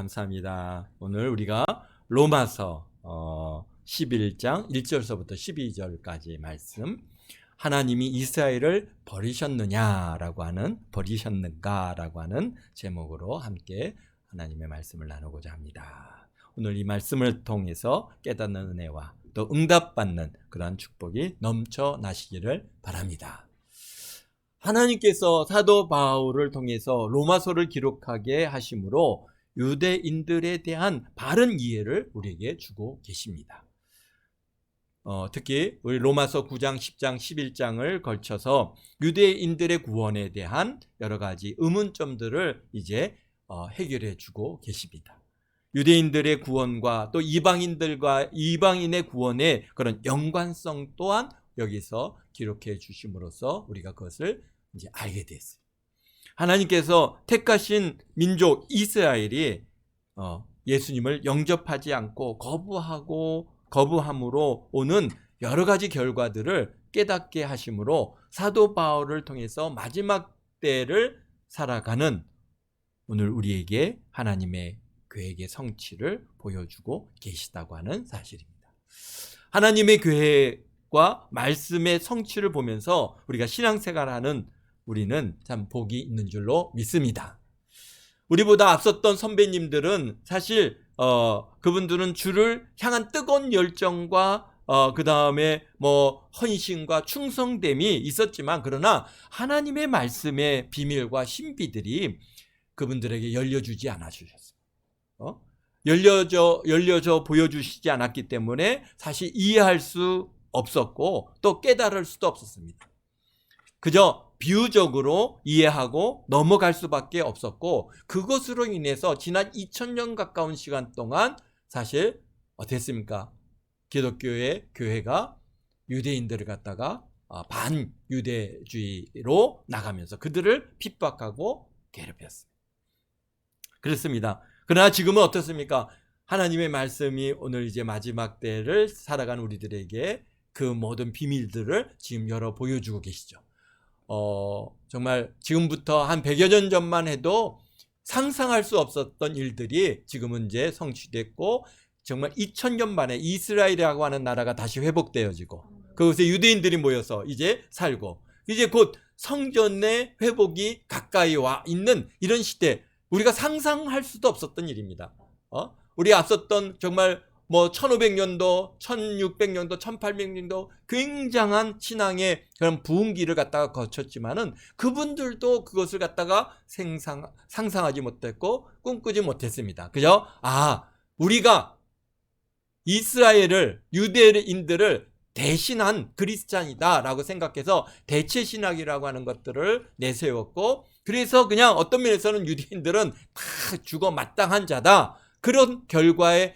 감사합니다. 오늘 우리가 로마서 11장 1절서부터 12절까지 말씀, 하나님이 이스라엘을 버리셨느냐라고 하는, 버리셨는가라고 하는 제목으로 함께 하나님의 말씀을 나누고자 합니다. 오늘 이 말씀을 통해서 깨닫는 은혜와 또 응답받는 그런 축복이 넘쳐나시기를 바랍니다. 하나님께서 사도 바울을 통해서 로마서를 기록하게 하심으로 유대인들에 대한 바른 이해를 우리에게 주고 계십니다. 특히 우리 로마서 9장, 10장, 11장을 걸쳐서 유대인들의 구원에 대한 여러 가지 의문점들을 이제 해결해 주고 계십니다. 유대인들의 구원과 또 이방인의 구원의 그런 연관성 또한 여기서 기록해 주심으로써 우리가 그것을 이제 알게 됐어요. 하나님께서 택하신 민족 이스라엘이 예수님을 영접하지 않고 거부함으로 오는 여러 가지 결과들을 깨닫게 하심으로 사도 바울을 통해서 마지막 때를 살아가는 오늘 우리에게 하나님의 계획의 성취를 보여주고 계시다고 하는 사실입니다. 하나님의 계획과 말씀의 성취를 보면서 우리가 신앙생활하는 우리는 참 복이 있는 줄로 믿습니다. 우리보다 앞섰던 선배님들은 사실 그분들은 주를 향한 뜨거운 열정과 그 다음에 헌신과 충성됨이 있었지만, 그러나 하나님의 말씀의 비밀과 신비들이 그분들에게 열려주지 않아 주셨어요. 열려져 보여주시지 않았기 때문에 사실 이해할 수 없었고 또 깨달을 수도 없었습니다. 그저 비유적으로 이해하고 넘어갈 수밖에 없었고, 그것으로 인해서 지난 2000년 가까운 시간 동안 사실 어땠습니까? 기독교의 교회가 유대인들을 갖다가 반유대주의로 나가면서 그들을 핍박하고 괴롭혔어요. 그렇습니다. 그러나 지금은 어떻습니까? 하나님의 말씀이 오늘 이제 마지막 때를 살아가는 우리들에게 그 모든 비밀들을 지금 열어 보여주고 계시죠. 정말 지금부터 한 100여 년 전만 해도 상상할 수 없었던 일들이 지금은 이제 성취됐고, 정말 2000년 만에 이스라엘이라고 하는 나라가 다시 회복되어지고, 그곳에 유대인들이 모여서 이제 살고, 이제 곧 성전의 회복이 가까이 와 있는 이런 시대, 우리가 상상할 수도 없었던 일입니다. 우리 앞섰던 정말 1500년도, 1600년도, 1800년도 굉장한 신앙의 그런 부흥기를 갖다가 거쳤지만은 그분들도 그것을 갖다가 상상하지 못했고 꿈꾸지 못했습니다. 그죠? 우리가 이스라엘을, 유대인들을 대신한 그리스찬이다라고 생각해서 대체신학이라고 하는 것들을 내세웠고, 그래서 그냥 어떤 면에서는 유대인들은 다 죽어 마땅한 자다, 그런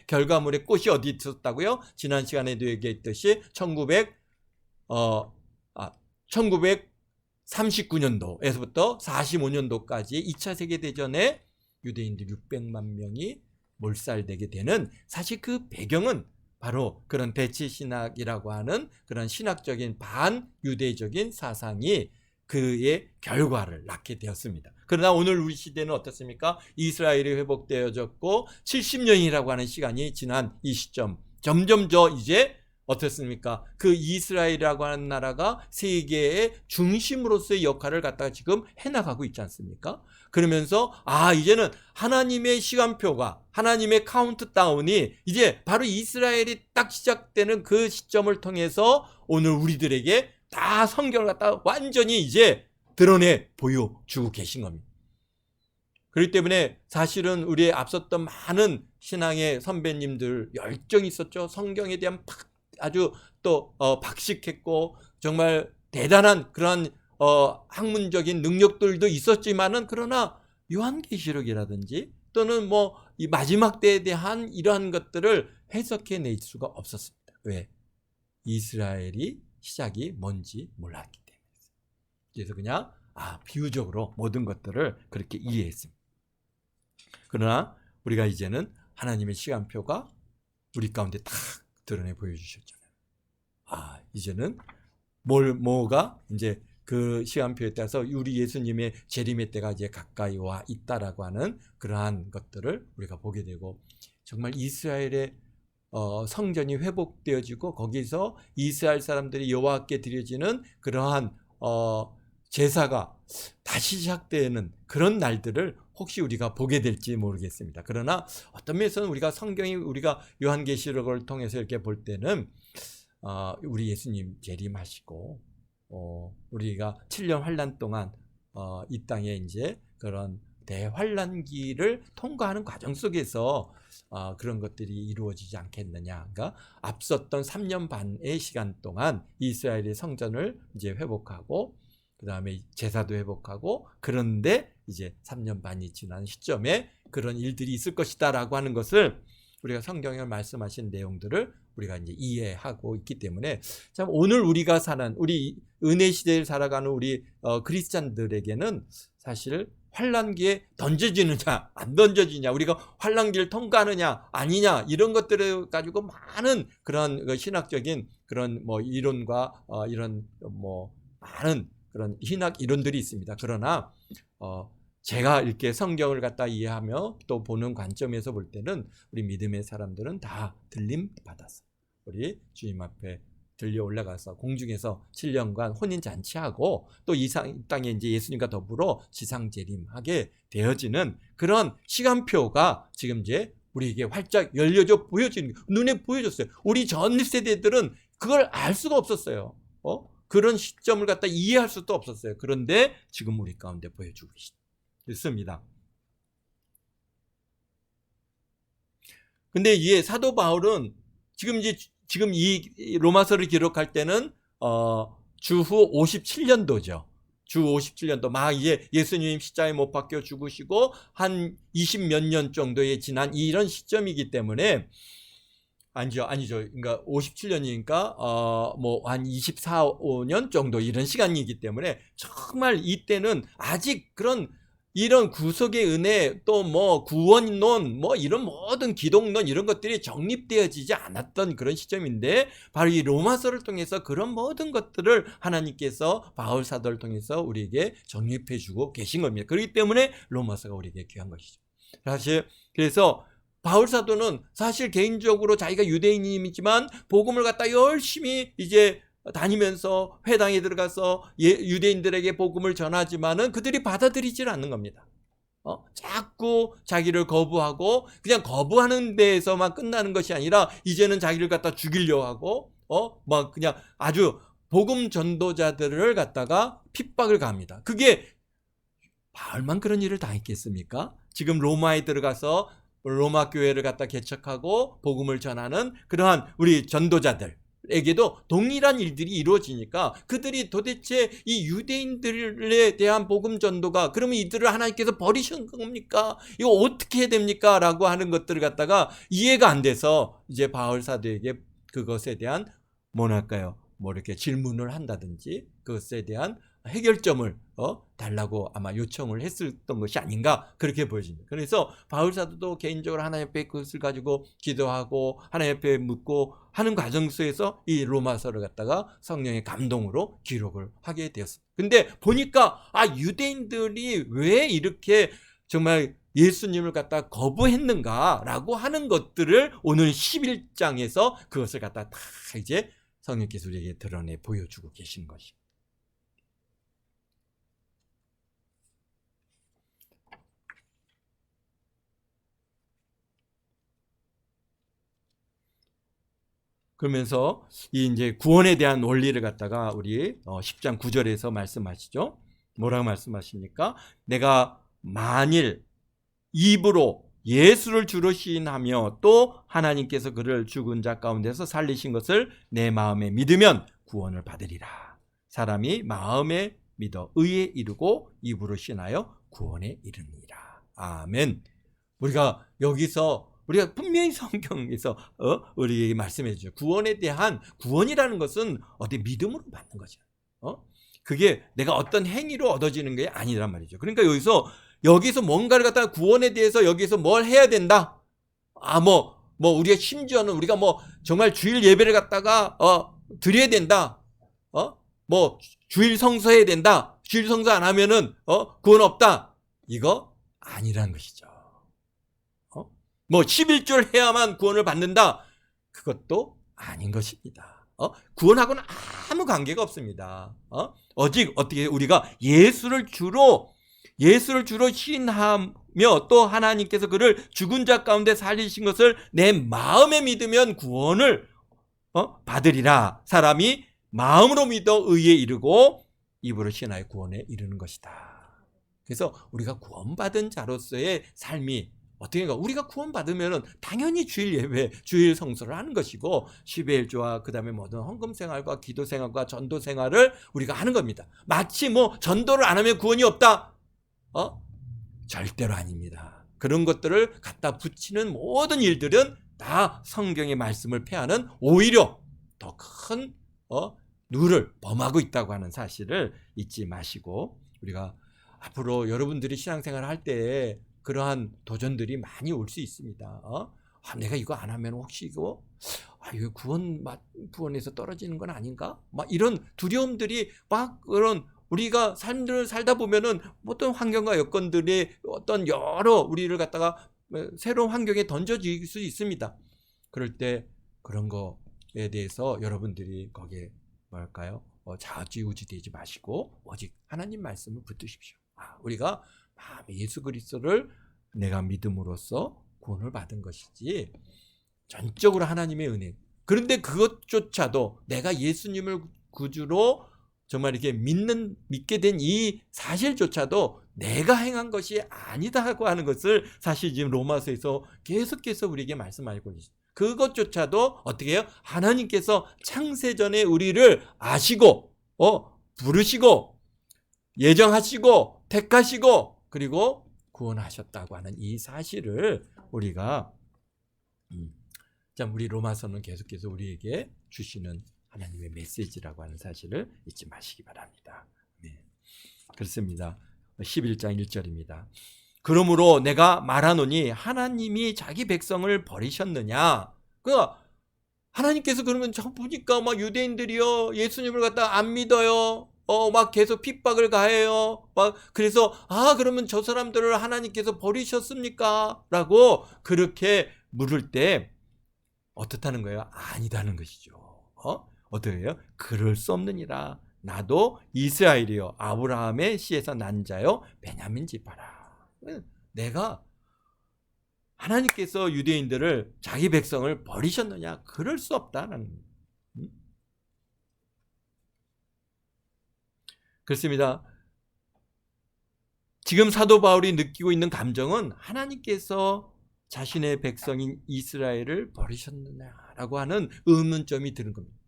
결과물의 꽃이 어디 있었다고요? 지난 시간에도 얘기했듯이 1939년도에서부터 45년도까지 2차 세계대전에 유대인들 600만 명이 몰살되게 되는, 사실 그 배경은 바로 그런 대체신학이라고 하는 그런 신학적인 반유대적인 사상이 그의 결과를 낳게 되었습니다. 그러나 오늘 우리 시대는 어떻습니까? 이스라엘이 회복되어졌고 70년이라고 하는 시간이 지난 이 시점, 점점 이제 어떻습니까? 그 이스라엘이라고 하는 나라가 세계의 중심으로서의 역할을 갖다가 지금 해나가고 있지 않습니까? 그러면서 이제는 하나님의 시간표가, 하나님의 카운트다운이 이제 바로 이스라엘이 딱 시작되는 그 시점을 통해서 오늘 우리들에게 다 성경을 갖다가 완전히 이제 드러내 보여주고 계신 겁니다. 그렇기 때문에 사실은 우리의 앞섰던 많은 신앙의 선배님들 열정이 있었죠. 성경에 대한 아주 또 박식했고 정말 대단한 그런 학문적인 능력들도 있었지만은, 그러나 요한계시록이라든지 또는 이 마지막 때에 대한 이러한 것들을 해석해낼 수가 없었습니다. 왜? 이스라엘이 시작이 뭔지 몰랐기 때문에. 그래서 그냥 비유적으로 모든 것들을 그렇게 이해했습니다. 그러나 우리가 이제는 하나님의 시간표가 우리 가운데 딱 드러내 보여주셨잖아요. 이제는 뭐가 이제 그 시간표에 따라서 우리 예수님의 재림의 때가 이제 가까이 와 있다라고 하는 그러한 것들을 우리가 보게 되고, 정말 이스라엘의 성전이 회복되어지고 거기서 이스라엘 사람들이 여호와께 드려지는 그러한 제사가 다시 시작되는 그런 날들을 혹시 우리가 보게 될지 모르겠습니다. 그러나 어떤 면에서는 우리가 성경이 우리가 요한계시록을 통해서 이렇게 볼 때는 우리 예수님 재림하시고 우리가 7년 환란 동안 이 땅에 이제 그런 대환란기를 통과하는 과정 속에서 그런 것들이 이루어지지 않겠느냐. 그러니까 앞섰던 3년 반의 시간 동안 이스라엘의 성전을 이제 회복하고 그 다음에 제사도 회복하고, 그런데 이제 3년 반이 지난 시점에 그런 일들이 있을 것이다라고 하는 것을 우리가 성경에 말씀하신 내용들을 우리가 이제 이해하고 있기 때문에, 참 오늘 우리가 사는 우리 은혜 시대를 살아가는 우리 그리스찬들에게는 사실 환란기에 던져지느냐 안 던져지냐, 우리가 환란기를 통과하느냐 아니냐, 이런 것들을 가지고 많은 그런 신학적인 그런 뭐 이론과 이런 뭐 많은 그런 신학 이론들이 있습니다. 그러나 제가 이렇게 성경을 갖다 이해하며 또 보는 관점에서 볼 때는 우리 믿음의 사람들은 다 들림 받았어. 우리 주님 앞에 들려 올라가서 공중에서 7년간 혼인 잔치하고 또 이 땅에 이제 예수님과 더불어 지상 재림하게 되어지는 그런 시간표가 지금 이제 우리에게 활짝 열려져 보여지는, 눈에 보여졌어요. 우리 전 세대들은 그걸 알 수가 없었어요. 그런 시점을 갖다 이해할 수도 없었어요. 그런데 지금 우리 가운데 보여주고 있습니다. 근데 이 사도 바울은 지금 이 로마서를 기록할 때는 주후 57년도죠. 주 57년도 막 이제 예수님 십자가에 못 박혀 죽으시고 한 20몇 년 정도에 지난 이런 시점이기 때문에, 아니죠. 그러니까 57년이니까 뭐 한 24, 5년 정도 이런 시간이기 때문에 정말 이때는 아직 이런 구속의 은혜, 또 뭐 구원론, 뭐 이런 모든 기독론 이런 것들이 정립되어지지 않았던 그런 시점인데, 바로 이 로마서를 통해서 그런 모든 것들을 하나님께서 바울 사도를 통해서 우리에게 정립해 주고 계신 겁니다. 그렇기 때문에 로마서가 우리에게 귀한 것이죠. 사실 그래서 바울 사도는 사실 개인적으로 자기가 유대인이지만 복음을 갖다 열심히 이제 다니면서 회당에 들어가서 유대인들에게 복음을 전하지만은 그들이 받아들이질 않는 겁니다. 자꾸 자기를 거부하고, 그냥 거부하는 데에서만 끝나는 것이 아니라 이제는 자기를 갖다 죽이려 하고 막 그냥 아주 복음 전도자들을 갖다가 핍박을 가합니다. 그게 바울만 그런 일을 당했겠습니까? 지금 로마에 들어가서 로마 교회를 갖다 개척하고 복음을 전하는 그러한 우리 전도자들에게도 동일한 일들이 이루어지니까 그들이 도대체 이 유대인들에 대한 복음 전도가, 그러면 이들을 하나님께서 버리신 겁니까? 이거 어떻게 해야 됩니까? 라고 하는 것들을 갖다가 이해가 안 돼서 이제 바울 사도에게 그것에 대한 뭐랄까요, 뭐 이렇게 질문을 한다든지 그것에 대한 해결점을 달라고 아마 요청을 했었던 것이 아닌가, 그렇게 보여집니다. 그래서 바울 사도도 개인적으로 하나님 앞에 그것을 가지고 기도하고 하나님 앞에 묻고 하는 과정 속에서 이 로마서를 갖다가 성령의 감동으로 기록을 하게 되었습니다. 근데 보니까 유대인들이 왜 이렇게 정말 예수님을 갖다 거부했는가라고 하는 것들을 오늘 11장에서 그것을 갖다 다 이제 성령께서 우리에게 드러내 보여주고 계시는 것입니다. 그러면서 이 이제 구원에 대한 원리를 갖다가 우리 10장 9절에서 말씀하시죠. 뭐라고 말씀하십니까? 내가 만일 입으로 예수를 주로 시인하며 또 하나님께서 그를 죽은 자 가운데서 살리신 것을 내 마음에 믿으면 구원을 받으리라. 사람이 마음에 믿어 의에 이르고 입으로 시인하여 구원에 이르니라. 아멘. 우리가 여기서 우리가 분명히 성경에서 우리에게 말씀해 주죠. 구원에 대한, 구원이라는 것은 어디 믿음으로 받는 거죠. 그게 내가 어떤 행위로 얻어지는 게 아니란 말이죠. 그러니까 여기서 뭔가를 갖다가 구원에 대해서 여기서 뭘 해야 된다. 우리가 심지어는 우리가 정말 주일 예배를 갖다가 드려야 된다. 주일 성수해야 된다. 주일 성수 안 하면은 구원 없다. 이거 아니라는 것이죠. 뭐 11절 해야만 구원을 받는다. 그것도 아닌 것입니다. 구원하고는 아무 관계가 없습니다. 오직 어떻게 우리가 예수를 주로 신하며 또 하나님께서 그를 죽은 자 가운데 살리신 것을 내 마음에 믿으면 구원을 받으리라. 사람이 마음으로 믿어 의에 이르고 입으로 신하여 구원에 이르는 것이다. 그래서 우리가 구원받은 자로서의 삶이 어떻게인가? 우리가 구원받으면 당연히 주일 예배, 주일 성수를 하는 것이고 10의 1조와 그 다음에 모든 헌금 생활과 기도 생활과 전도 생활을 우리가 하는 겁니다. 마치 뭐 전도를 안 하면 구원이 없다. 절대로 아닙니다. 그런 것들을 갖다 붙이는 모든 일들은 다 성경의 말씀을 폐하는 오히려 더 큰 누를 범하고 있다고 하는 사실을 잊지 마시고 우리가 앞으로 여러분들이 신앙생활을 할 때 그러한 도전들이 많이 올 수 있습니다. 내가 이거 안 하면 혹시 이거 구원에서 떨어지는 건 아닌가? 막 이런 두려움들이 막 그런 우리가 삶을 살다 보면은 어떤 환경과 여건들이 어떤 여러 우리를 갖다가 새로운 환경에 던져질 수 있습니다. 그럴 때 그런 거에 대해서 여러분들이 거기에 뭐랄까요? 좌지우지 되지 마시고 오직 하나님 말씀을 붙드십시오. 우리가 예수 그리스도를 내가 믿음으로써 구원을 받은 것이지 전적으로 하나님의 은혜. 그런데 그것조차도 내가 예수님을 구주로 정말 이렇게 믿게 된 이 사실조차도 내가 행한 것이 아니다고 하는 것을 사실 지금 로마서에서 계속해서 우리에게 말씀하고 계십니다. 그것조차도 어떻게 해요? 하나님께서 창세전에 우리를 아시고 부르시고 예정하시고 택하시고 그리고 구원하셨다고 하는 이 사실을 우리가 참 우리 로마서는 계속해서 우리에게 주시는 하나님의 메시지라고 하는 사실을 잊지 마시기 바랍니다. 네. 그렇습니다. 11장 1절입니다. 그러므로 내가 말하노니 하나님이 자기 백성을 버리셨느냐? 하나님께서 그런 건 저 보니까 막 유대인들이요 예수님을 갖다 안 믿어요. 막 계속 핍박을 가해요. 막 그래서 그러면 저 사람들을 하나님께서 버리셨습니까? 라고 그렇게 물을 때 어떻다는 거예요? 아니다는 것이죠. 어떻게 해요? 그럴 수 없느니라. 나도 이스라엘이요 아브라함의 씨에서 난 자요 베냐민 지파라. 내가 하나님께서 유대인들을 자기 백성을 버리셨느냐? 그럴 수 없다는 그렇습니다. 지금 사도 바울이 느끼고 있는 감정은 하나님께서 자신의 백성인 이스라엘을 버리셨느냐라고 하는 의문점이 드는 겁니다.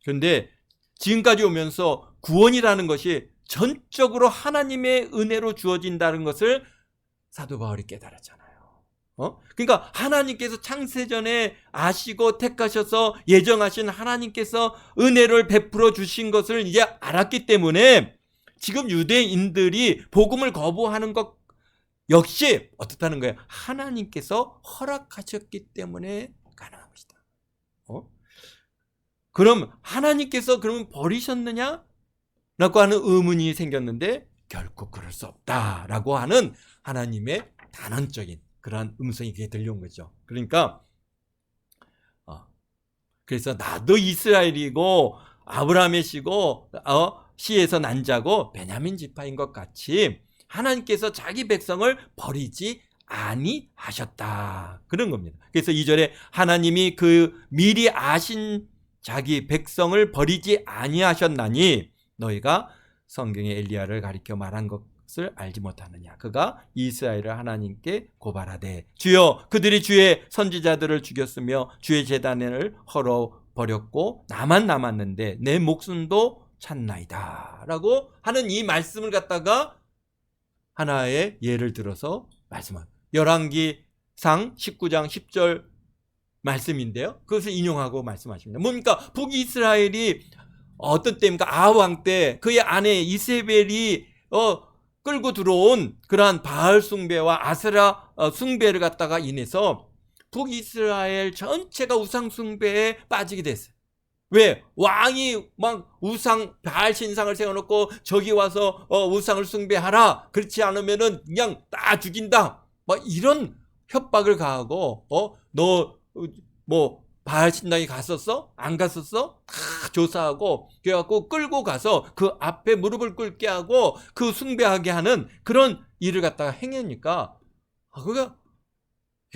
그런데 지금까지 오면서 구원이라는 것이 전적으로 하나님의 은혜로 주어진다는 것을 사도 바울이 깨달았잖아요. 그러니까 하나님께서 창세전에 아시고 택하셔서 예정하신 하나님께서 은혜를 베풀어 주신 것을 이제 알았기 때문에 지금 유대인들이 복음을 거부하는 것 역시 어떻다는 거예요? 하나님께서 허락하셨기 때문에 가능한 것이다. 그럼 하나님께서 그러면 버리셨느냐? 라고 하는 의문이 생겼는데 결코 그럴 수 없다라고 하는 하나님의 단언적인 그러한 음성이 그게 들려온 거죠. 그러니까 그래서 나도 이스라엘이고 아브라함의 씨에서 난 자고 베냐민 지파인 것 같이 하나님께서 자기 백성을 버리지 아니하셨다. 그런 겁니다. 그래서 2절에 하나님이 그 미리 아신 자기 백성을 버리지 아니하셨나니 너희가 성경의 엘리야를 가리켜 말한 것을 알지 못하느냐. 그가 이스라엘을 하나님께 고발하되 주여 그들이 주의 선지자들을 죽였으며 주의 제단을 헐어버렸고 나만 남았는데 내 목숨도 찾나이다 라고 하는 이 말씀을 갖다가 하나의 예를 들어서 말씀합니다. 열왕기상 19장 10절 말씀인데요. 그것을 인용하고 말씀하십니다. 뭡니까? 북이스라엘이 어떤 때입니까? 아합 때 그의 아내 이세벨이 끌고 들어온 그러한 바알 숭배와 아세라 숭배를 갖다가 인해서 북이스라엘 전체가 우상 숭배에 빠지게 됐어요. 왜? 왕이 막 우상, 바알 신상을 세워놓고 저기 와서 우상을 숭배하라. 그렇지 않으면은 그냥 다 죽인다. 막 이런 협박을 가하고, 너 뭐 바알 신당에 갔었어? 안 갔었어? 다 조사하고 그래갖고 끌고 가서 그 앞에 무릎을 꿇게 하고 그 숭배하게 하는 그런 일을 갖다가 행하니까, 그가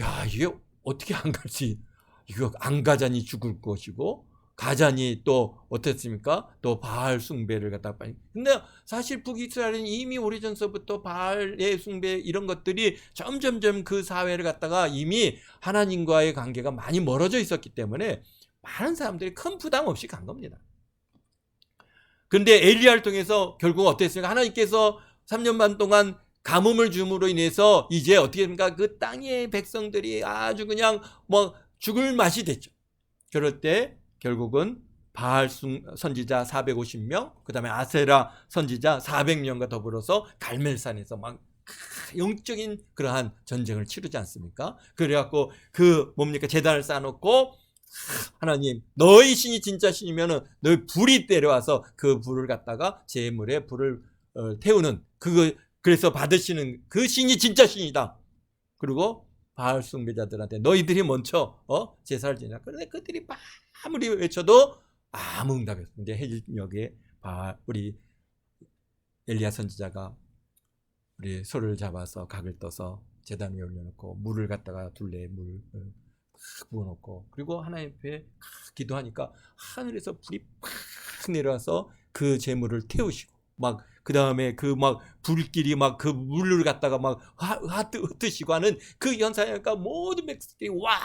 야, 이게 어떻게 안 갈지, 이거 안 가자니 죽을 것이고 가자니 또 어땠습니까? 또 바알 숭배를 갖다가 빨리. 근데 사실 북이스라엘은 이미 오래전서부터 바알의 숭배 이런 것들이 점점점 그 사회를 갖다가 이미 하나님과의 관계가 많이 멀어져 있었기 때문에 많은 사람들이 큰 부담 없이 간 겁니다. 근데 엘리야를 통해서 결국 어땠습니까? 하나님께서 3년 반 동안 가뭄을 줌으로 인해서 이제 어떻게 됩니까? 그 땅의 백성들이 아주 그냥 뭐 죽을 맛이 됐죠. 그럴 때 결국은 바알 선지자 450명, 그 다음에 아세라 선지자 400명과 더불어서 갈멜산에서 막 영적인 그러한 전쟁을 치르지 않습니까? 그래갖고 그 뭡니까? 제단을 쌓아놓고 하나님, 너희 신이 진짜 신이면은 너희 불이 내려와서 그 불을 갖다가 제물에 불을 태우는 그래서 받으시는 그 신이 진짜 신이다. 그리고 바알 숭배자들한테 너희들이 먼저 제사를 지내라. 그런데 그들이 아무리 외쳐도 아무 응답이 없어요. 이제 해질녘에 우리 엘리야 선지자가 우리 소를 잡아서 각을 떠서 제단 위에 올려놓고 물을 갖다가 둘레에 물을 부어놓고 그리고 하나님 앞에 기도하니까 하늘에서 불이 팍 내려와서 그 제물을 태우시고 막 그 다음에 그 막 불길이 막 그 물을 갖다가 막 흩으시고 하는 그 현상이니까 모든 백성들이 와,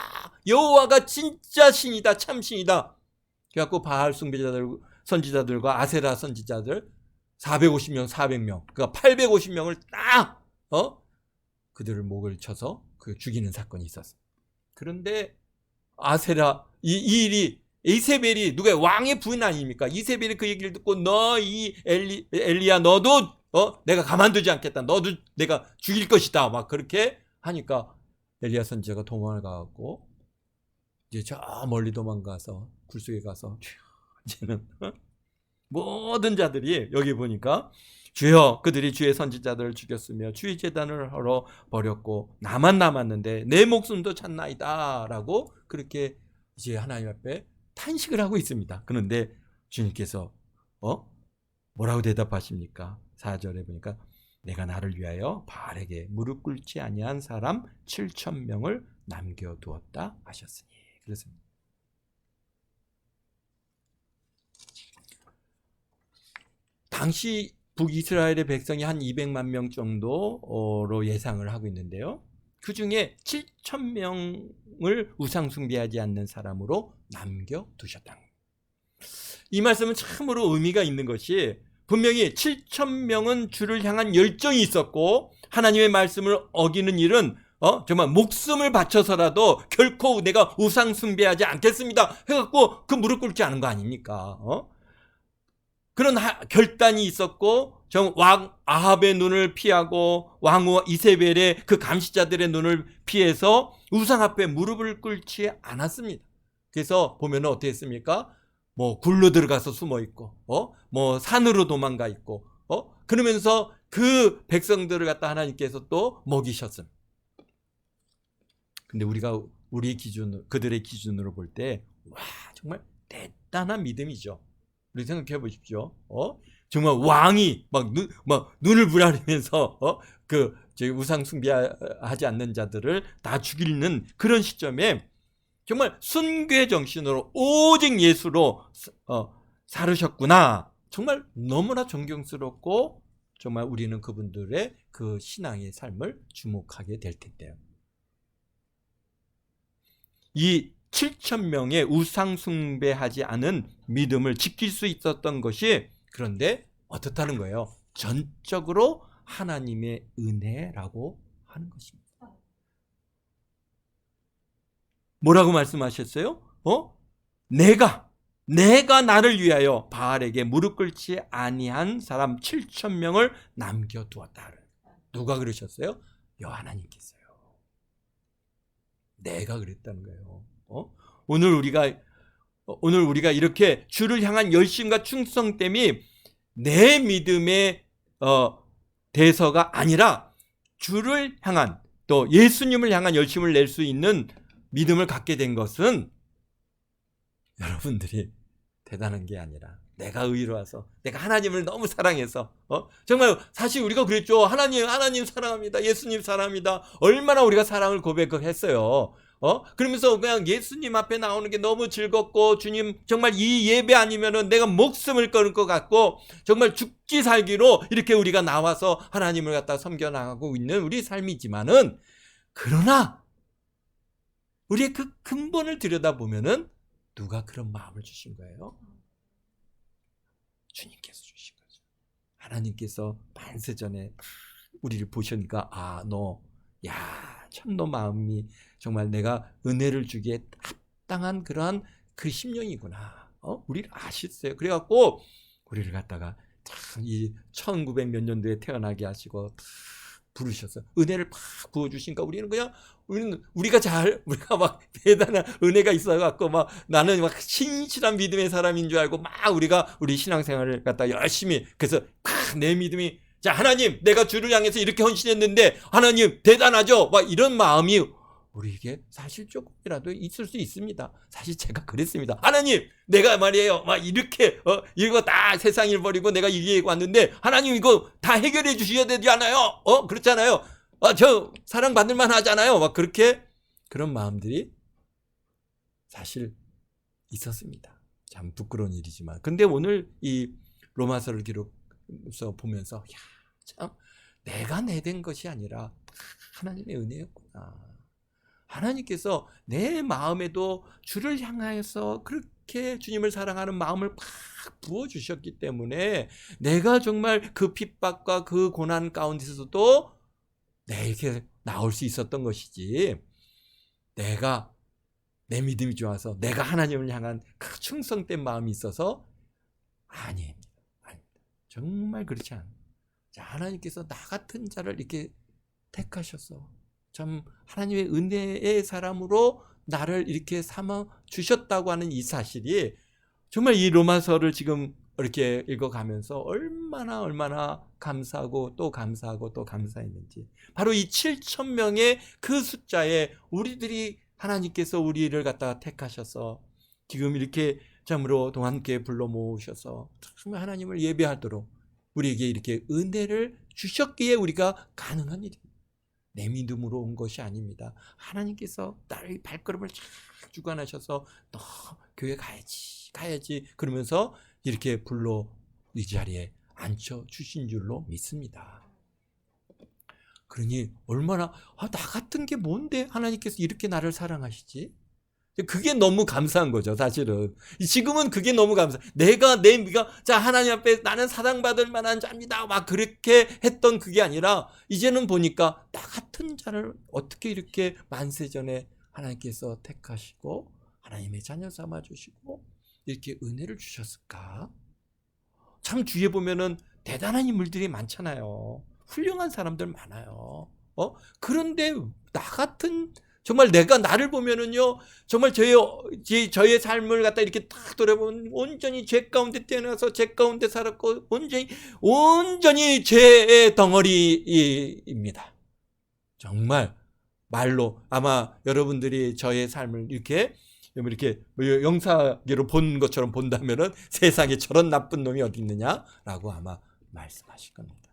여호와가 진짜 신이다, 참 신이다. 그래갖고 바알 숭배자들 선지자들과 아세라 선지자들 450명 400명 그러니까 850명을 딱 그들을 목을 쳐서 그 죽이는 사건이 있었어요. 그런데 아세라 이 일이 이세벨이 누가 왕의 부인 아닙니까? 이세벨이 그 얘기를 듣고 너 이 엘리야 너도 내가 가만두지 않겠다. 너도 내가 죽일 것이다. 막 그렇게 하니까 엘리야 선지자가 도망을 가고 이제 저 멀리 도망가서 굴속에 가서 이제는 모든 자들이 여기 보니까 주여 그들이 주의 선지자들을 죽였으며 주의 제단을 헐어 버렸고 나만 남았는데 내 목숨도 찾나이다 라고 그렇게 이제 하나님 앞에 탄식을 하고 있습니다. 그런데 주님께서 뭐라고 대답하십니까? 4절에 보니까 내가 나를 위하여 바알에게 무릎 꿇지 아니한 사람 7,000명을 남겨두었다 하셨으니. 그렇습니다. 당시 북이스라엘의 백성이 한 200만 명 정도로 예상을 하고 있는데요. 그 중에 7,000명을 우상 숭배하지 않는 사람으로 남겨두셨다. 이 말씀은 참으로 의미가 있는 것이 분명히 7,000명은 주를 향한 열정이 있었고 하나님의 말씀을 어기는 일은 정말 목숨을 바쳐서라도 결코 내가 우상 숭배하지 않겠습니다 해갖고 그 무릎 꿇지 않은 거 아닙니까? 그런 결단이 있었고 왕 아합의 눈을 피하고 왕후 이세벨의 그 감시자들의 눈을 피해서 우상 앞에 무릎을 꿇지 않았습니다. 그래서 보면은 어떻게 했습니까? 뭐 굴로 들어가서 숨어 있고 뭐 산으로 도망가 있고 그러면서 그 백성들을 갖다 하나님께서 또 먹이셨습니다. 근데 우리가 우리의 기준 그들의 기준으로 볼 때 와 정말 대단한 믿음이죠. 우리 생각해 보십시오. 정말 왕이 막 눈을 부라리면서 그 우상 숭배하지 않는 자들을 다 죽이는 그런 시점에 정말 순교 정신으로 오직 예수로 살으셨구나. 정말 너무나 존경스럽고 정말 우리는 그분들의 그 신앙의 삶을 주목하게 될 텐데요. 이 7,000명의 우상 숭배하지 않은 믿음을 지킬 수 있었던 것이 그런데 어떻다는 거예요? 전적으로 하나님의 은혜라고 하는 것입니다. 뭐라고 말씀하셨어요? 내가 나를 위하여 바알에게 무릎 꿇지 아니한 사람 7,000명을 남겨두었다. 누가 그러셨어요? 하나님께서요. 내가 그랬다는 거예요. 오늘 우리가 오늘 우리가 이렇게 주를 향한 열심과 충성됨이 내 믿음의 대서가 아니라 주를 향한 또 예수님을 향한 열심을 낼 수 있는 믿음을 갖게 된 것은 여러분들이 대단한 게 아니라 내가 의로워서, 내가 하나님을 너무 사랑해서, 정말 사실 우리가 그랬죠. 하나님 사랑합니다. 예수님 사랑합니다. 얼마나 우리가 사랑을 고백했어요. 그러면서 그냥 예수님 앞에 나오는 게 너무 즐겁고, 주님 정말 이 예배 아니면은 내가 목숨을 끊을 것 같고, 정말 죽기 살기로 이렇게 우리가 나와서 하나님을 갖다 섬겨나가고 있는 우리 삶이지만은, 그러나 우리의 그 근본을 들여다보면은 누가 그런 마음을 주신 거예요? 주님께서 주신 거죠. 하나님께서 만세전에 우리를 보시니까 참 너 마음이 정말 내가 은혜를 주기에 합당한 그러한 그 심령이구나. 우리를 아셨어요. 그래갖고 우리를 갖다가 참 이 1900 몇 년도에 태어나게 하시고 부르셨어요. 은혜를 팍 부어주시니까 우리가 막 대단한 은혜가 있어갖고 막 나는 막 신실한 믿음의 사람인 줄 알고 막 우리 신앙생활을 갖다 열심히, 그래서 내 믿음이, 자, 하나님, 내가 주를 향해서 이렇게 헌신했는데 하나님 대단하죠? 막 이런 마음이 우리에게 사실 조금이라도 있을 수 있습니다. 사실 제가 그랬습니다. 하나님, 내가 말이에요, 막 이렇게 이거 다 세상 일 버리고 내가 여기에 왔는데 하나님 이거 다 해결해 주셔야 되지 않아요? 그렇잖아요. 저 사랑받을 만 하잖아요. 막 그렇게 그런 마음들이 사실 있었습니다. 참 부끄러운 일이지만. 근데 오늘 이 로마서를 기록해서 보면서 참 내가 내된 것이 아니라 하나님의 은혜였구나. 하나님께서 내 마음에도 주를 향하여서 그렇게 주님을 사랑하는 마음을 팍 부어주셨기 때문에 내가 정말 그 핍박과 그 고난 가운데서도 이렇게 나올 수 있었던 것이지, 내가 내 믿음이 좋아서 내가 하나님을 향한 그 충성된 마음이 있어서 아닙니다. 정말 그렇지 않아요. 하나님께서 나 같은 자를 이렇게 택하셔서 참 하나님의 은혜의 사람으로 나를 이렇게 삼아 주셨다고 하는 이 사실이 정말 이 로마서를 지금 이렇게 읽어가면서 얼마나 감사하고 또 감사하고 또 감사했는지, 바로 이 7,000명의 그 숫자에 우리들이 하나님께서 우리를 갖다가 택하셔서 지금 이렇게 참으로 함께 불러 모으셔서 정말 하나님을 예배하도록 우리에게 이렇게 은혜를 주셨기에 우리가 가능한 일입니다. 내 믿음으로 온 것이 아닙니다. 하나님께서 나의 발걸음을 쫙 주관하셔서 너 교회 가야지 그러면서 이렇게 불러 이 자리에 앉혀주신 줄로 믿습니다. 그러니 얼마나 나 같은 게 뭔데 하나님께서 이렇게 나를 사랑하시지? 그게 너무 감사한 거죠, 사실은. 지금은 그게 너무 감사. 내가 자, 하나님 앞에 나는 사랑받을 만한 자입니다. 막 그렇게 했던 그게 아니라, 이제는 보니까 나 같은 자를 어떻게 이렇게 만세전에 하나님께서 택하시고, 하나님의 자녀 삼아 주시고, 이렇게 은혜를 주셨을까? 참 주위에 보면은 대단한 인물들이 많잖아요. 훌륭한 사람들 많아요. 그런데 나 같은, 정말 내가 나를 보면은요, 정말 저의 삶을 갖다 이렇게 딱 돌아보면 온전히 죄 가운데 태어나서 죄 가운데 살았고 온전히 죄의 덩어리입니다. 정말 말로 아마 여러분들이 저의 삶을 이렇게 영사기로 본 것처럼 본다면은 세상에 저런 나쁜 놈이 어디 있느냐라고 아마 말씀하실 겁니다.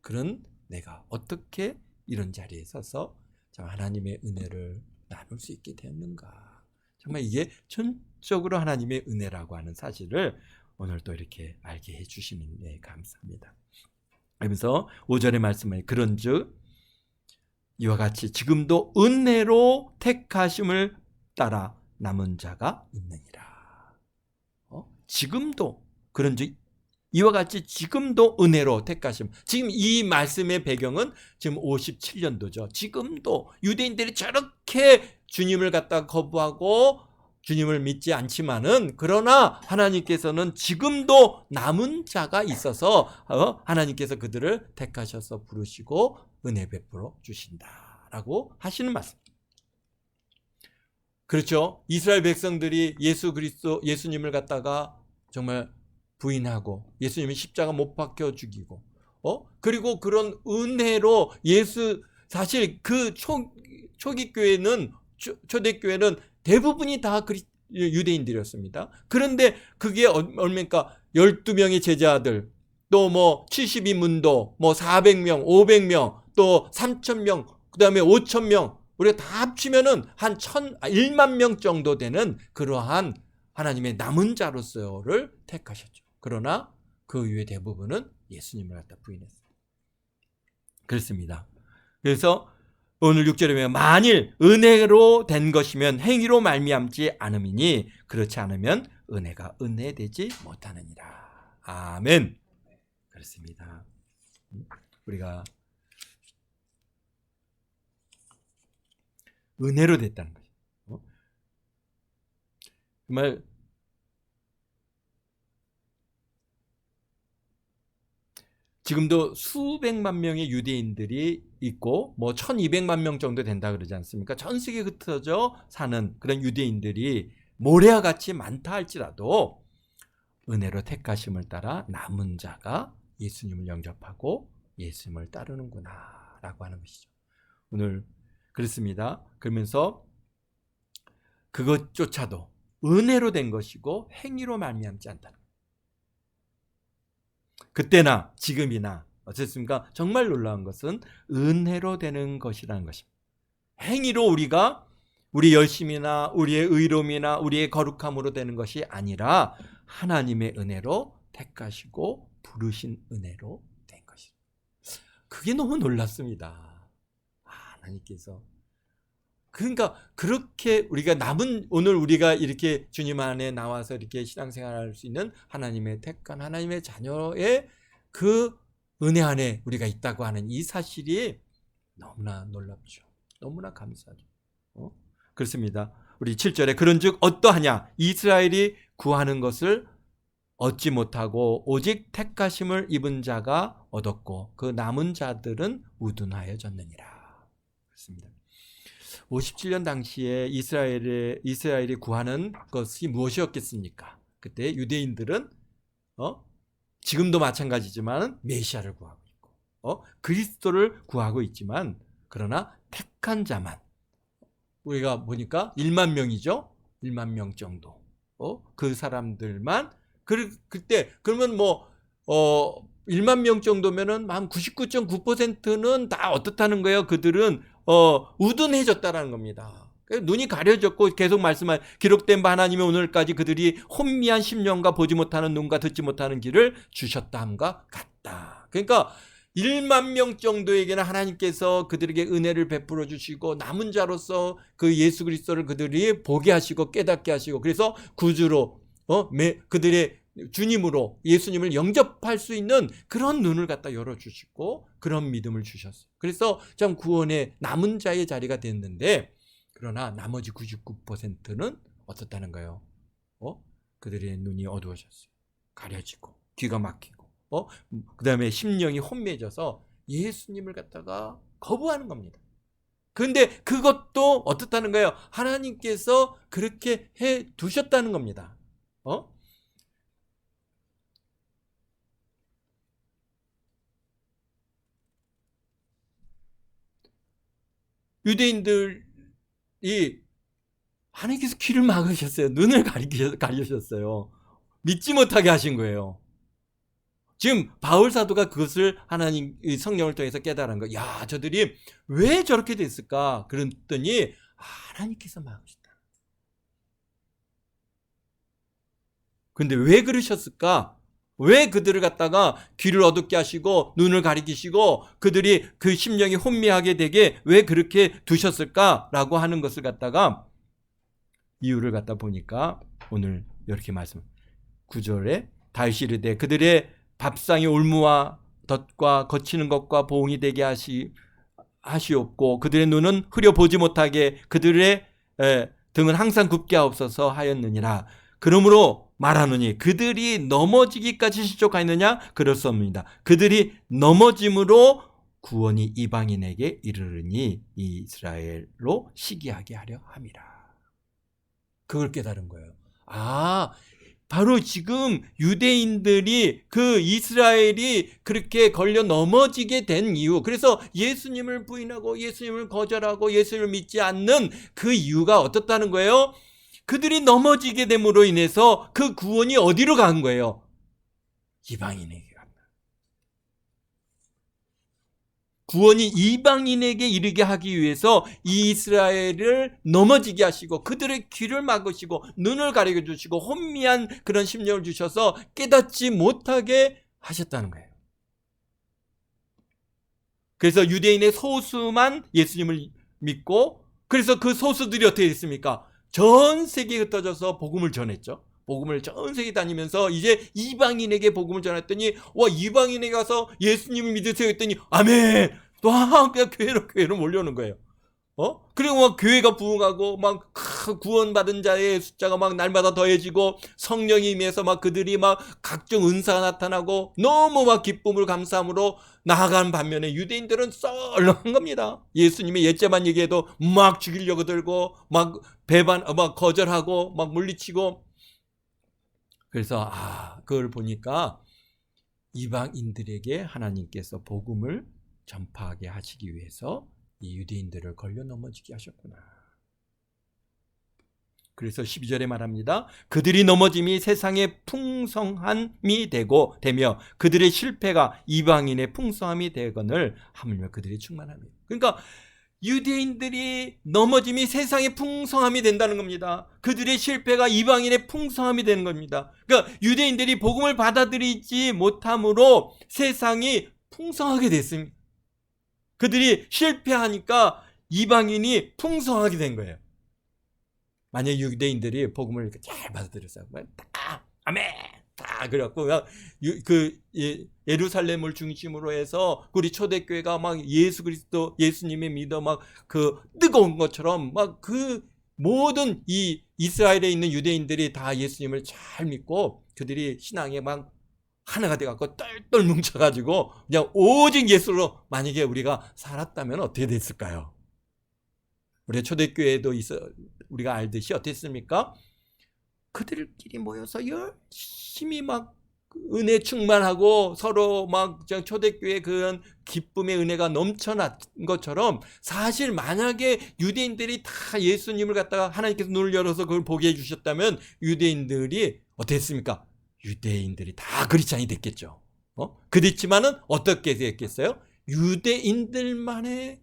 그런 내가 어떻게 이런 자리에 서서 하나님의 은혜를 나눌 수 있게 되었는가. 정말 이게 전적으로 하나님의 은혜라고 하는 사실을 오늘 또 이렇게 알게 해주시니 감사합니다. 그러면서 5절의 말씀에 그런즉 이와 같이 지금도 은혜로 택하심을 따라 남은 자가 있느니라. 지금도 그런즉 이와 같이 지금도 은혜로 택하심. 지금 이 말씀의 배경은 지금 57년도죠. 지금도 유대인들이 저렇게 주님을 갖다 거부하고 주님을 믿지 않지만은, 그러나 하나님께서는 지금도 남은 자가 있어서 하나님께서 그들을 택하셔서 부르시고 은혜 베풀어 주신다라고 하시는 말씀. 그렇죠. 이스라엘 백성들이 예수님을 갖다가 정말 부인하고 예수님이 십자가 못 박혀 죽이고, 그리고 그런 은혜로 사실 그 초기 교회는, 초대교회는 대부분이 다 유대인들이었습니다. 그런데 그게 얼마입니까? 12명의 제자들, 또 뭐 72문도, 뭐 400명, 500명, 또 3,000명, 그 다음에 5,000명, 우리가 다 합치면은 한 1만 명 정도 되는 그러한 하나님의 남은 자로서를 택하셨죠. 그러나 그 이외 대부분은 예수님을 갖다 부인했어요. 그렇습니다. 그래서 오늘 6절에 보면 만일 은혜로 된 것이면 행위로 말미암지 않음이니 그렇지 않으면 은혜가 은혜되지 못하느니라. 아멘. 그렇습니다. 우리가 은혜로 됐다는 거죠. 정말 지금도 수백만 명의 유대인들이 있고 뭐 1200만 명 정도 된다 그러지 않습니까? 전 세계에 흩어져 사는 그런 유대인들이 모래와 같이 많다 할지라도 은혜로 택하심을 따라 남은 자가 예수님을 영접하고 예수님을 따르는구나 라고 하는 것이죠. 오늘 그렇습니다. 그러면서 그것조차도 은혜로 된 것이고 행위로 말미암지 않다는 거예요. 그때나 지금이나 어쨌습니까? 정말 놀라운 것은 은혜로 되는 것이라는 것입니다. 행위로 우리가 우리 열심이나 우리의 의로움이나 우리의 거룩함으로 되는 것이 아니라 하나님의 은혜로 택하시고 부르신 은혜로 된 것입니다. 그게 너무 놀랐습니다. 하나님께서 그러니까 그렇게 우리가 오늘 우리가 이렇게 주님 안에 나와서 이렇게 신앙생활할 수 있는 하나님의 택한 하나님의 자녀의 그 은혜 안에 우리가 있다고 하는 이 사실이 너무나 놀랍죠. 너무나 감사하죠. 그렇습니다. 우리 7절에 그런즉 어떠하냐 이스라엘이 구하는 것을 얻지 못하고 오직 택하심을 입은 자가 얻었고 그 남은 자들은 우둔하여졌느니라. 그렇습니다. 57년 당시에 이스라엘이 구하는 것이 무엇이었겠습니까? 그때 유대인들은 지금도 마찬가지지만 메시아를 구하고 있고 그리스도를 구하고 있지만 그러나 택한 자만 우리가 보니까 1만 명이죠. 1만 명 정도. 그 사람들만 그때 그러면 뭐 1만 명 정도면은 한 99.9%는 다 어떻다는 거예요? 그들은 우둔해졌다라는 겁니다. 눈이 가려졌고 계속 기록된 바 하나님의 오늘까지 그들이 혼미한 심령과 보지 못하는 눈과 듣지 못하는 귀를 주셨다 함과 같다. 그러니까 1만 명 정도에게는 하나님께서 그들에게 은혜를 베풀어 주시고 남은 자로서 그 예수 그리스도를 그들이 보게 하시고 깨닫게 하시고 그래서 구주로 그들의 주님으로 예수님을 영접할 수 있는 그런 눈을 갖다 열어주시고 그런 믿음을 주셨어요. 그래서 참 구원의 남은 자의 자리가 됐는데 그러나 나머지 99%는 어떻다는 거예요? 그들의 눈이 어두워졌어요. 가려지고 귀가 막히고 그 다음에 심령이 혼미해져서 예수님을 갖다가 거부하는 겁니다. 그런데 그것도 어떻다는 거예요? 하나님께서 그렇게 해 두셨다는 겁니다. 유대인들이 하나님께서 귀를 막으셨어요. 눈을 가리셨어요. 믿지 못하게 하신 거예요. 지금 바울 사도가 그것을 하나님 성령을 통해서 깨달은 거예요. 야, 저들이 왜 저렇게 됐을까? 그랬더니 하나님께서 막으셨다. 근데 왜 그러셨을까? 왜 그들을 갖다가 귀를 어둡게 하시고 눈을 가리키시고 그들이 그 심령이 혼미하게 되게 왜 그렇게 두셨을까라고 하는 것을 갖다가 이유를 갖다 보니까 오늘 이렇게 말씀 9절에 다윗이 이르되 그들의 밥상의 올무와 덫과 거치는 것과 보응이 되게 하시옵고 그들의 눈은 흐려보지 못하게 그들의 등은 항상 굽게 하옵소서 하였느니라. 그러므로 말하노니 그들이 넘어지기까지 실족하였느냐? 그럴 수 없습니다. 그들이 넘어짐으로 구원이 이방인에게 이르르니 이스라엘로 시기하게 하려 함이라. 그걸 깨달은 거예요. 아, 바로 지금 유대인들이 그 이스라엘이 그렇게 걸려 넘어지게 된 이유, 그래서 예수님을 부인하고 예수님을 거절하고 예수님을 믿지 않는 그 이유가 어떻다는 거예요? 그들이 넘어지게 됨으로 인해서 그 구원이 어디로 간 거예요? 이방인에게 간다. 구원이 이방인에게 이르게 하기 위해서 이스라엘을 넘어지게 하시고 그들의 귀를 막으시고 눈을 가리게 주시고 혼미한 그런 심령을 주셔서 깨닫지 못하게 하셨다는 거예요. 그래서 유대인의 소수만 예수님을 믿고, 그래서 그 소수들이 어떻게 됐습니까? 전 세계에 흩어져서 복음을 전했죠. 복음을 전 세계 다니면서 이제 이방인에게 복음을 전했더니, 와, 이방인에 가서 예수님을 믿으세요 했더니 아멘, 와, 그냥 교회로 몰려오는 거예요. 그리고 막 교회가 부흥하고 막 구원받은 자의 숫자가 막 날마다 더해지고 성령이 임해서 막 그들이 막 각종 은사가 나타나고 너무 막 기쁨을 감사함으로 나아가는 반면에 유대인들은 썰렁한 겁니다. 예수님의 옛제만 얘기해도 막 죽이려고 들고 막 막 거절하고 막 물리치고. 그래서 그걸 보니까 이방인들에게 하나님께서 복음을 전파하게 하시기 위해서 이 유대인들을 걸려 넘어지게 하셨구나. 그래서 12절에 말합니다. 그들이 넘어짐이 세상의 풍성함이 되며 그들의 실패가 이방인의 풍성함이 되거늘 하물며 그들의 충만함이에요. 그러니까 유대인들이 넘어짐이 세상의 풍성함이 된다는 겁니다. 그들의 실패가 이방인의 풍성함이 되는 겁니다. 그러니까 유대인들이 복음을 받아들이지 못함으로 세상이 풍성하게 됐습니다. 그들이 실패하니까 이방인이 풍성하게 된 거예요. 만약 유대인들이 복음을 잘 받아들였어요. 아멘, 그래갖고 예루살렘을 중심으로 해서 우리 초대교회가 막 예수 그리스도, 예수님의 믿어 막 그 뜨거운 것처럼 막 그 모든 이 이스라엘에 있는 유대인들이 다 예수님을 잘 믿고 그들이 신앙에 막 하나가 돼갖고 똘똘 뭉쳐가지고 그냥 오직 예수로 만약에 우리가 살았다면 어떻게 됐을까요? 우리 초대교회도 우리가 알듯이 어땠습니까? 그들끼리 모여서 열심히 막 은혜 충만하고 서로 막 초대교회 그런 기쁨의 은혜가 넘쳐난 것처럼, 사실 만약에 유대인들이 다 예수님을 갖다가 하나님께서 눈을 열어서 그걸 보게 해주셨다면 유대인들이 어땠습니까? 유대인들이 다 그리스도인이 됐겠죠. 그렇지만은 어떻게 됐겠어요? 유대인들만의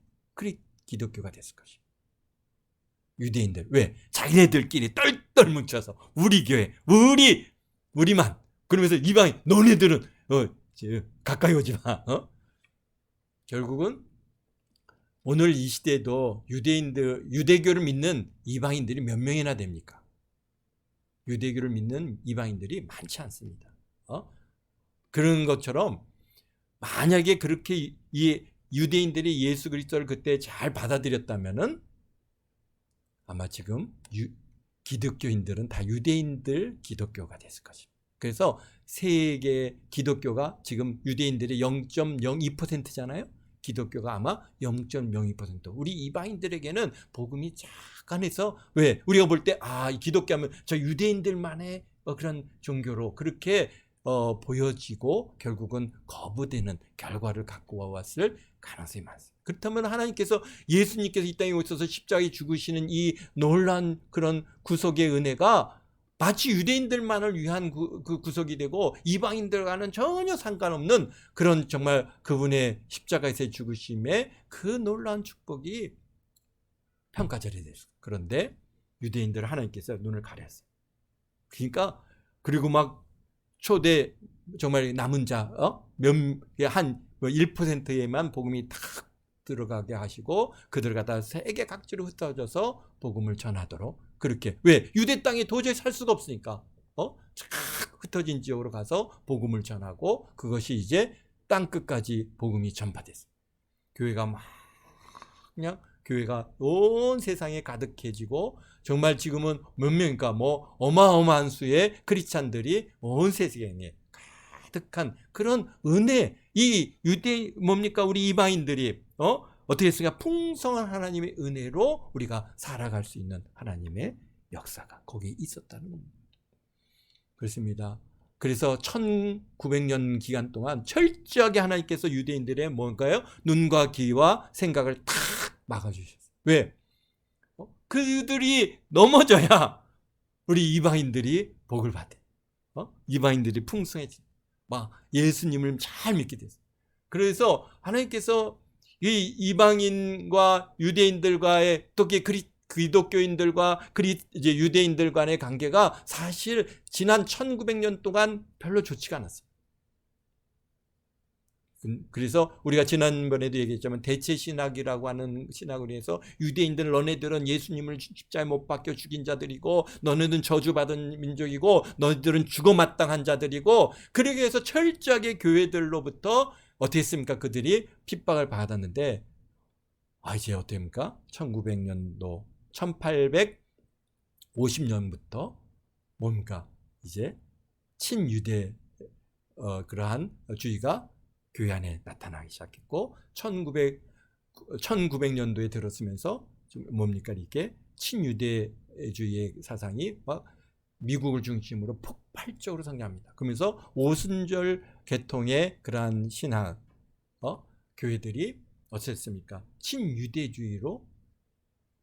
기독교가 됐을 것이에요. 유대인들, 왜? 자기네들끼리 똘똘 뭉쳐서 우리 교회, 우리만, 그러면서 이방인, 너네들은 가까이 오지 마. 결국은 오늘 이 시대에도 유대교를 믿는 이방인들이 몇 명이나 됩니까? 유대교를 믿는 이방인들이 많지 않습니다. 그런 것처럼 만약에 그렇게 이 유대인들이 예수 그리스도를 그때 잘 받아들였다면은 아마 지금 기독교인들은 다 유대인들 기독교가 됐을 것입니다. 그래서 세계 기독교가 지금 유대인들이 0.02%잖아요. 기독교가 아마 0.02%. 우리 이방인들에게는 복음이 약간해서, 왜? 우리가 볼 때 이 기독교하면 저 유대인들만의 그런 종교로 그렇게 보여지고 결국은 거부되는 결과를 갖고 왔을 가능성이 많습니다. 그렇다면 하나님께서, 예수님께서 이 땅에 오셔서 십자가에 죽으시는 이 놀라운 그런 구속의 은혜가 마치 유대인들만을 위한 그 구속이 되고 이방인들과는 전혀 상관없는 그런 정말 그분의 십자가에서의 죽으심의 그 놀라운 축복이 평가절이 됐어요. 그런데 유대인들을 하나님께서 눈을 가렸어요. 그러니까 그리고 막 초대 정말 남은 자 한 1%에만 복음이 탁 들어가게 하시고 그들 갖다 세계 각지로 흩어져서 복음을 전하도록, 그렇게, 왜? 유대 땅에 도저히 살 수가 없으니까 쫙 흩어진 지역으로 가서 복음을 전하고 그것이 이제 땅 끝까지 복음이 전파됐어요. 교회가 막 그냥 교회가 온 세상에 가득해지고 정말 지금은 몇 명이니까 뭐 어마어마한 수의 크리스찬들이 온 세상에 가득한 그런 은혜, 이 유대 뭡니까? 우리 이방인들이 어떻게 했습니까? 풍성한 하나님의 은혜로 우리가 살아갈 수 있는 하나님의 역사가 거기에 있었다는 겁니다. 그렇습니다. 그래서 1900년 기간 동안 철저하게 하나님께서 유대인들의 뭔가요? 눈과 귀와 생각을 탁 막아주셨어요. 왜? 그들이 넘어져야 우리 이방인들이 복을 받아. 이방인들이 풍성해지. 막 예수님을 잘 믿게 됐어요. 그래서 하나님께서 이 이방인과 유대인들과의 특히 기독교인들과 이제 유대인들 간의 관계가 사실 지난 1900년 동안 별로 좋지가 않았어요. 그래서 우리가 지난번에도 얘기했지만 대체 신학이라고 하는 신학을 위해서 유대인들 너네들은 예수님을 십자가에 못 박혀 죽인 자들이고 너네들은 저주받은 민족이고 너희들은 죽어마땅한 자들이고 그러기 위해서 철저하게 교회들로부터 어떻게 했습니까? 그들이 핍박을 받았는데 이제 어떻게 합니까? 1900년도 1850년부터 뭔가 이제 친유대 그러한 주의가 교회 안에 나타나기 시작했고 1900년도에 들었으면서 뭡니까? 이렇게 친유대주의의 사상이 막 미국을 중심으로 폭발적으로 성장합니다. 그러면서 오순절 계통의 그러한 신학 교회들이 어땠습니까? 친유대주의로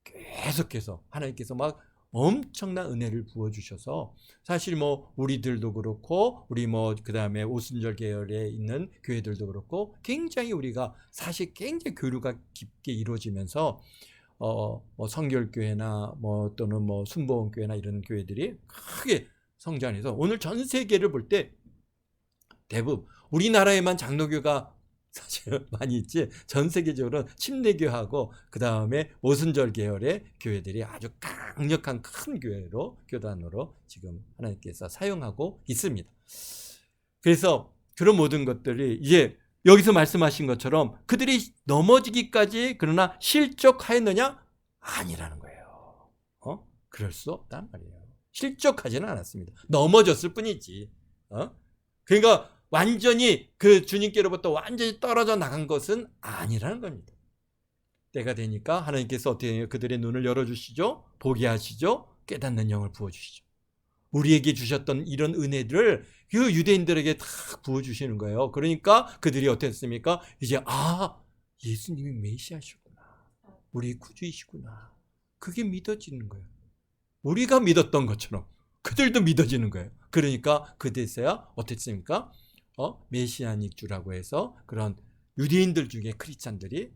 계속해서 하나님께서 막 엄청난 은혜를 부어주셔서 사실 뭐 우리들도 그렇고 우리 뭐 그 다음에 오순절 계열에 있는 교회들도 그렇고 굉장히 우리가 사실 굉장히 교류가 깊게 이루어지면서 뭐 성결교회나 뭐 또는 뭐 순복음교회나 이런 교회들이 크게 성장해서 오늘 전 세계를 볼 때 대부분 우리나라에만 장로교가 사실 많이 있지 전 세계적으로 침례교하고 그 다음에 오순절 계열의 교회들이 아주 강력한 큰 교단으로 지금 하나님께서 사용하고 있습니다. 그래서 그런 모든 것들이 이제 여기서 말씀하신 것처럼 그들이 넘어지기까지 그러나 실족하였느냐? 아니라는 거예요. 그럴 수 없단 말이에요. 실족하지는 않았습니다. 넘어졌을 뿐이지. 그러니까 완전히 그 주님께로부터 완전히 떨어져 나간 것은 아니라는 겁니다. 때가 되니까 하나님께서 어떻게 해요? 그들의 눈을 열어주시죠. 보게 하시죠. 깨닫는 영을 부어주시죠. 우리에게 주셨던 이런 은혜들을 그 유대인들에게 다 부어주시는 거예요. 그러니까 그들이 어떻게 했습니까? 이제 예수님이 메시아시구나. 우리의 구주이시구나. 그게 믿어지는 거예요. 우리가 믿었던 것처럼 그들도 믿어지는 거예요. 그러니까 그때서야 어떻게 했습니까? 메시아닉 주라고 해서 그런 유대인들 중에 크리스찬들이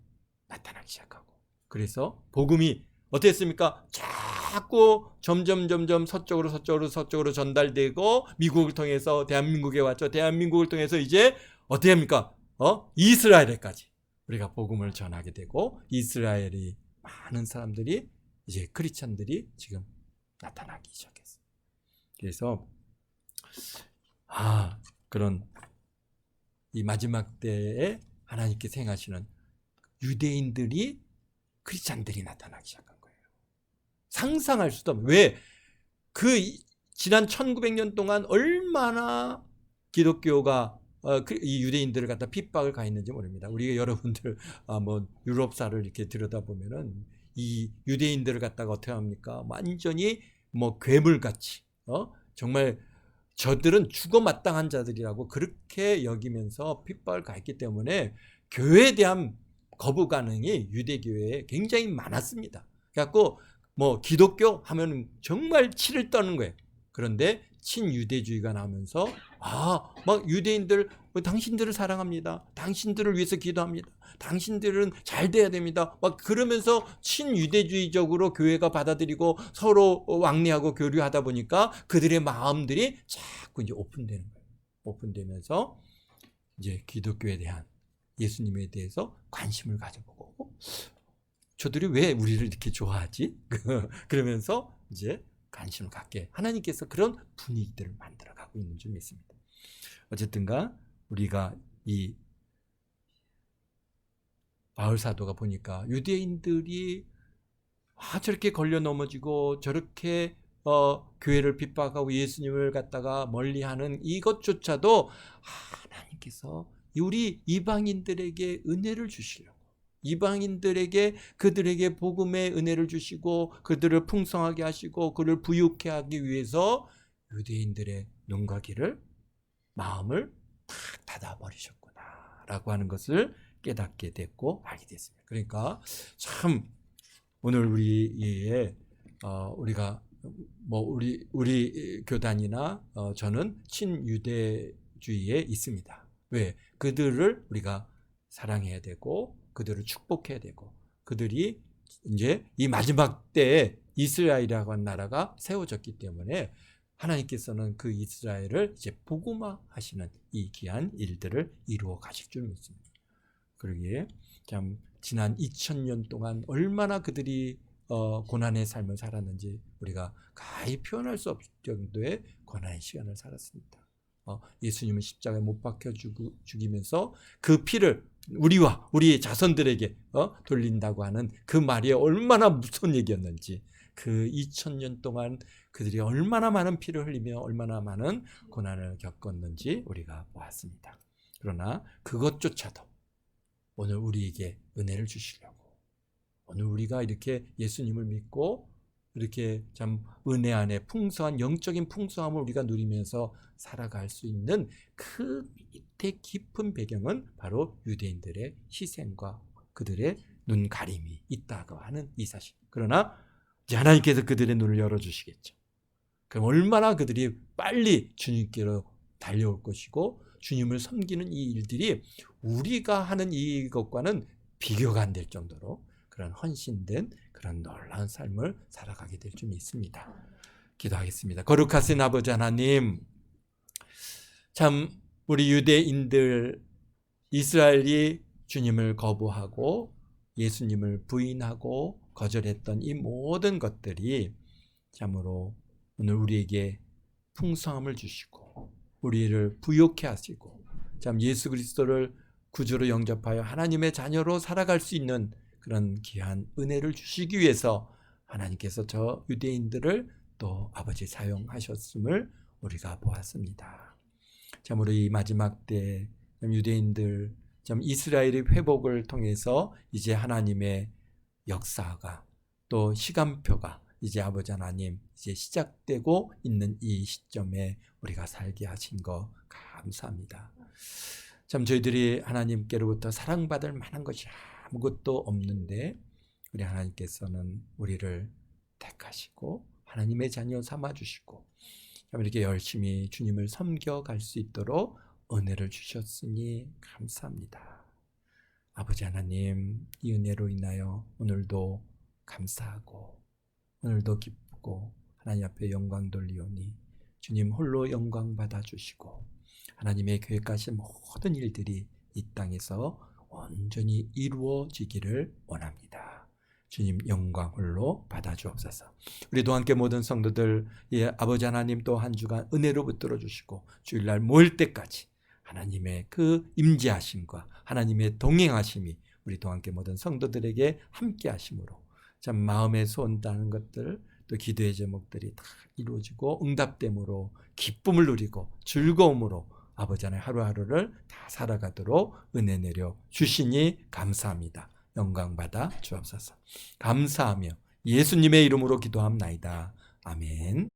나타나기 시작하고 그래서 복음이 어떻게 했습니까? 자꾸 점점 서쪽으로 전달되고 미국을 통해서 대한민국에 왔죠. 대한민국을 통해서 이제 어떻게 합니까? 이스라엘에까지 우리가 복음을 전하게 되고 이스라엘이 많은 사람들이 이제 크리스찬들이 지금 나타나기 시작했어요. 그래서 그런 이 마지막 때에 하나님께서 행하시는 유대인들이 크리스찬들이 나타나기 시작한 거예요. 상상할 수도 없는. 왜? 지난 1900년 동안 얼마나 기독교가 이 유대인들을 갖다 핍박을 가했는지 모릅니다. 우리가 여러분들 뭐 유럽사를 이렇게 들여다보면은 이 유대인들을 갖다가 어떻게 합니까? 완전히 뭐 괴물같이 정말 저들은 죽어마땅한 자들이라고 그렇게 여기면서 핍박을 가했기 때문에 교회에 대한 거부 반응이 유대교회에 굉장히 많았습니다. 그래갖고 뭐 기독교 하면 정말 치를 떠는 거예요. 그런데 친유대주의가 나오면서 막 유대인들 당신들을 사랑합니다. 당신들을 위해서 기도합니다. 당신들은 잘 돼야 됩니다. 막 그러면서 친유대주의적으로 교회가 받아들이고 서로 왕래하고 교류하다 보니까 그들의 마음들이 자꾸 이제 오픈되는 거예요. 오픈되면서 이제 기독교에 대한 예수님에 대해서 관심을 가져보고 저들이 왜 우리를 이렇게 좋아하지? 그러면서 이제 관심을 갖게 하나님께서 그런 분위기들을 만들어가고 있는 줄 믿습니다. 어쨌든가 우리가 이 바울 사도가 보니까 유대인들이 저렇게 걸려 넘어지고 저렇게 교회를 핍박하고 예수님을 갖다가 멀리하는 이것조차도 하나님께서 우리 이방인들에게 은혜를 주시려고 이방인들에게 그들에게 복음의 은혜를 주시고 그들을 풍성하게 하시고 그를 부유케 하기 위해서 유대인들의 눈과 귀를 마음을 탁 닫아버리셨구나 라고 하는 것을 깨닫게 됐고 알게 됐습니다. 그러니까 참 오늘 우리의 우리가 우리 교단이나 저는 친유대주의에 있습니다. 왜? 그들을 우리가 사랑해야 되고 그들을 축복해야 되고 그들이 이제 이 마지막 때에 이스라엘이라고 하는 나라가 세워졌기 때문에 하나님께서는 그 이스라엘을 이제 복음화하시는 이 귀한 일들을 이루어 가실 줄 믿습니다. 그러기에 참 지난 2000년 동안 얼마나 그들이 고난의 삶을 살았는지 우리가 가히 표현할 수 없을 정도의 고난의 시간을 살았습니다. 예수님은 십자가에 못 박혀 죽이면서 그 피를 우리와 우리의 자손들에게 돌린다고 하는 그 말이 얼마나 무서운 얘기였는지, 그 2000년 동안 그들이 얼마나 많은 피를 흘리며 얼마나 많은 고난을 겪었는지 우리가 보았습니다. 그러나 그것조차도 오늘 우리에게 은혜를 주시려고, 오늘 우리가 이렇게 예수님을 믿고 이렇게 참 은혜 안에 풍성한 영적인 풍성함을 우리가 누리면서 살아갈 수 있는 그 밑에 깊은 배경은 바로 유대인들의 희생과 그들의 눈 가림이 있다고 하는 이 사실. 그러나 이제 하나님께서 그들의 눈을 열어주시겠죠. 그럼 얼마나 그들이 빨리 주님께로 달려올 것이고 주님을 섬기는 이 일들이 우리가 하는 이것과는 비교가 안 될 정도로 그런 헌신된 그런 놀라운 삶을 살아가게 될 줄 믿습니다. 기도하겠습니다. 거룩하신 아버지 하나님, 참 우리 유대인들 이스라엘이 주님을 거부하고 예수님을 부인하고 거절했던 이 모든 것들이 참으로 오늘 우리에게 풍성함을 주시고 우리를 부욕해 하시고 참 예수 그리스도를 구주로 영접하여 하나님의 자녀로 살아갈 수 있는 그런 귀한 은혜를 주시기 위해서 하나님께서 저 유대인들을 또 아버지 사용하셨음을 우리가 보았습니다. 참으로 이 마지막 때 유대인들 참 이스라엘의 회복을 통해서 이제 하나님의 역사가 또 시간표가 이제 아버지 하나님 이제 시작되고 있는 이 시점에 우리가 살게 하신 거 감사합니다. 참 저희들이 하나님께로부터 사랑받을 만한 것이 아무것도 없는데 우리 하나님께서는 우리를 택하시고 하나님의 자녀 삼아주시고 이렇게 열심히 주님을 섬겨갈 수 있도록 은혜를 주셨으니 감사합니다. 아버지 하나님, 이 은혜로 인하여 오늘도 감사하고 오늘도 기쁘고 하나님 앞에 영광 돌리오니 주님 홀로 영광 받아주시고 하나님의 계획하신 모든 일들이 이 땅에서 온전히 이루어지기를 원합니다. 주님 영광 홀로 받아주옵소서. 우리도 함께 모든 성도들 아버지 하나님 또 한 주간 은혜로 붙들어 주시고 주일날 모일 때까지 하나님의 그 임재하심과 하나님의 동행하심이 우리도 함께 모든 성도들에게 함께 하심으로 참 마음에 소원다는 것들 또 기도의 제목들이 다 이루어지고 응답됨으로 기쁨을 누리고 즐거움으로 아버지 하나님 하루하루를 다 살아가도록 은혜 내려 주시니 감사합니다. 영광 받아 주옵소서. 감사하며 예수님의 이름으로 기도합나이다. 아멘.